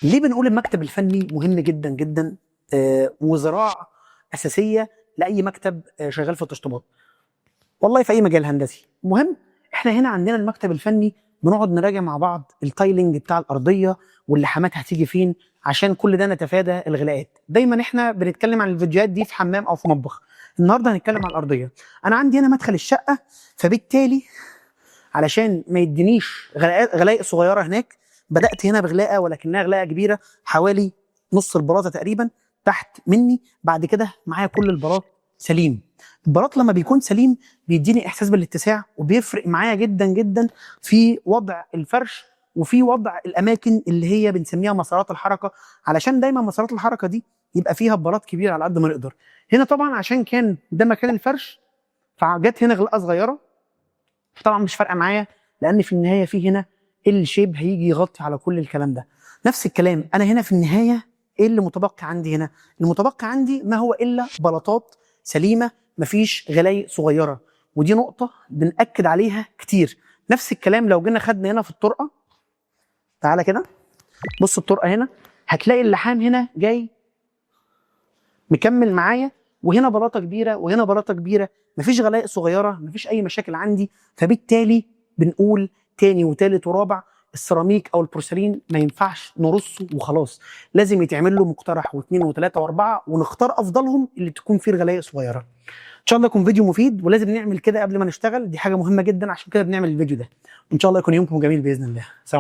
ليه بنقول المكتب الفني مهم جدا جدا وذراع اساسيه لاي مكتب شغال في التشطيبات؟ والله في اي مجال هندسي مهم. احنا هنا عندنا المكتب الفني بنقعد نراجع مع بعض التايلنج بتاع الارضيه واللحامات هتيجي فين، عشان كل ده نتفادى الغلاءات. دايما احنا بنتكلم عن الفيديوهات دي في حمام او في مطبخ، النهارده هنتكلم عن الارضيه. انا عندي هنا مدخل الشقه، فبالتالي علشان ما يدينيش غلايق صغيره هناك، بدات هنا بغلاقه ولكنها غلاقه كبيره حوالي نص البلاطه تقريبا تحت مني. بعد كده معايا كل البلاط سليم. البلاط لما بيكون سليم بيديني احساس بالاتساع، وبيفرق معايا جدا جدا في وضع الفرش وفي وضع الاماكن اللي هي بنسميها مسارات الحركه، علشان دايما مسارات الحركه دي يبقى فيها بلاط كبير على قد ما نقدر. هنا طبعا عشان كان ده مكان الفرش فجت هنا غلاقه صغيره، طبعا مش فارقه معايا لان في النهايه في هنا الشيب هيجي يغطي على كل الكلام ده. نفس الكلام انا هنا في النهايه ايه اللي متبقي عندي هنا؟ المتبقي عندي ما هو الا بلاطات سليمه، مفيش غلايق صغيره، ودي نقطه بنأكد عليها كتير. نفس الكلام لو جينا خدنا هنا في الطرقه، تعالى كده بص الطرقه هنا هتلاقي اللحام هنا جاي مكمل معايا، وهنا بلاطه كبيره وهنا بلاطه كبيره، مفيش غلايق صغيره، مفيش اي مشاكل عندي. فبالتالي بنقول تاني وتالت ورابع السيراميك او البورسلين ما ينفعش نرصه وخلاص، لازم يتعمل له مقترح واثنين وثلاثه واربعه، ونختار افضلهم اللي تكون فيه غلايق صغيره. ان شاء الله يكون فيديو مفيد، ولازم نعمل كده قبل ما نشتغل، دي حاجه مهمه جدا، عشان كده بنعمل الفيديو ده. وان شاء الله يكون يومكم جميل باذن الله. سلام.